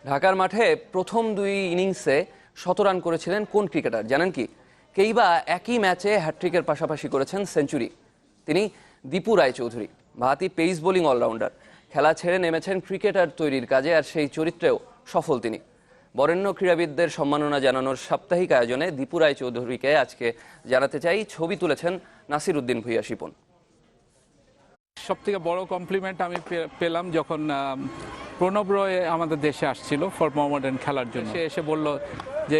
ঢাকার মাঠে প্রথম দুই ইনিংসে শতরান করেছিলেন কোন ক্রিকেটার জানেন কি? কেইবা একই ম্যাচে হ্যাট্রিকের পাশাপাশি করেছেন সেঞ্চুরি। তিনি দীপু রায়চৌধুরী, বাহাতি পেস বোলিং অলরাউন্ডার। খেলা ছেড়ে নেমেছেন ক্রিকেটার তৈরির কাজে, আর সেই চরিত্রেও সফল তিনি। বরেণ্য ক্রীড়াবিদদের সম্মাননা জানানোর সাপ্তাহিক আয়োজনে দীপু রায়চৌধুরীকে আজকে জানাতে চাই ছবি তুলেছেন নাসির উদ্দিন ভূঁইয়া শিপন। সব থেকে বড় কমপ্লিমেন্ট আমি পেলাম যখন প্রণব রয় আমাদের দেশে আসছিল ফর মোহামেডান খেলার জন্য। সে এসে বলল যে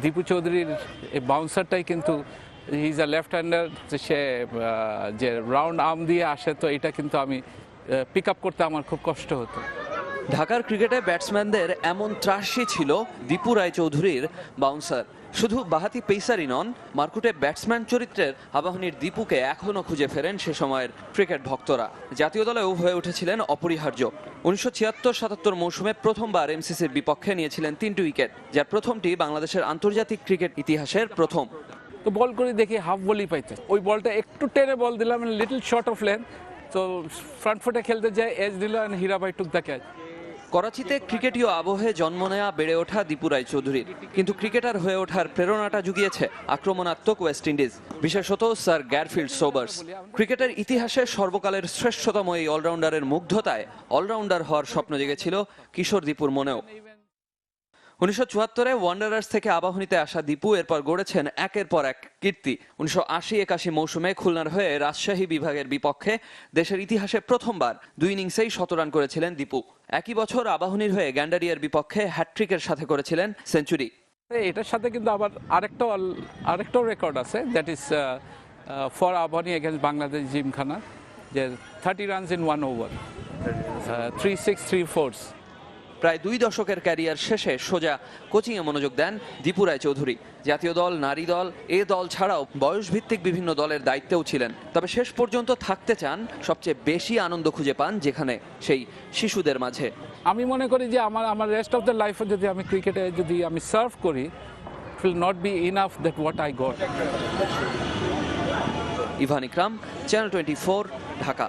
দীপু চৌধুরীর এই বাউন্সারটাই কিন্তু he is a left hander, সে যে রাউন্ড আর্ম দিয়ে আসে, তো এটা কিন্তু আমি পিক আপ করতে আমার খুব কষ্ট হতো। ঢাকার ক্রিকেটে ব্যাটসম্যানদের এমন ত্রাসই ছিল দীপু রায়চৌধুরীর বাউন্সার। শুধু বাহাতি পেসারই নন, মারকুটে ব্যাটসম্যান চরিত্রের আবাহনীর দীপুকে এখনও খুঁজে ফেরেন সে সময়ের ক্রিকেট ভক্তরা। জাতীয় দলেও হয়ে উঠেছিলেন অপরিহার্য। 1976-77 মৌসুমে প্রথমবার এমসিসির বিপক্ষে নিয়েছিলেন 3টি উইকেট, যার প্রথমটি বাংলাদেশের আন্তর্জাতিক ক্রিকেট ইতিহাসের প্রথম। তো বল করে দেখি হাফ বলই পাইতে, ওই বলটা একটু টেনে বল দিলাম, লিটল শর্ট অফ লেন্থ, তো ফ্রন্ট ফুটে খেলতে যায়, এজ দিল এন্ড হীরাভাই টুক দ্য ক্যাচ। করাচিতে ক্রিকেটীয় আবহে জন্ম নেয়া বেড়ে ওঠা দীপু রায়চৌধুরীর, কিন্তু ক্রিকেটার হয়ে ওঠার প্রেরণাটা জুগিয়েছে আক্রমণাত্মক ওয়েস্ট ইন্ডিজ, বিশেষত স্যার গ্যারফিল্ড সোবার্স। ক্রিকেটের ইতিহাসে সর্বকালের শ্রেষ্ঠতম এই অলরাউন্ডারের মুগ্ধতায় অলরাউন্ডার হওয়ার স্বপ্ন জেগেছিল কিশোর দীপুর মনেও। 1974-এ ওয়ান্ডারার্স থেকে আবাহনীতে আসা দীপু এরপর গড়েছেন একের পর এক কীর্তি। 1980-81 মৌসুমে খুলনার হয়ে রাজশাহী বিভাগের বিপক্ষে দেশের ইতিহাসে প্রথমবার দুই ইনিংসেই শতরান করেছিলেন দীপু। একই বছর আবাহনীর হয়ে গ্যান্ডারিয়ার বিপক্ষে হ্যাট্রিকের সাথে করেছিলেন সেঞ্চুরি। এটার সাথে কিন্তু আবার আরেকটাও রেকর্ড আছে, that is for Abahani against Bangladesh Gymkhana, যে 30 রানস ইন 1 ওভার, 3-6-3-4। প্রায় 2 দশকের ক্যারিয়ার শেষে সোজা কোচিংয়ে মনোযোগ দেন দীপু রায়চৌধুরী। জাতীয় দল, নারী দল, এ দল ছাড়াও বয়সভিত্তিক বিভিন্ন দলের দায়িত্বেও ছিলেন। তবে শেষ পর্যন্ত থাকতে চান সবচেয়ে বেশি আনন্দ খুঁজে পান যেখানে, সেই শিশুদের মাঝে। আমি মনে করি যে আমার রেস্ট অফ দ্য লাইফে যদি আমি ক্রিকেটে যদি আমি সার্ভ করি, it will not be enough that what I got. Evan Ikram, channel 24, Dhaka.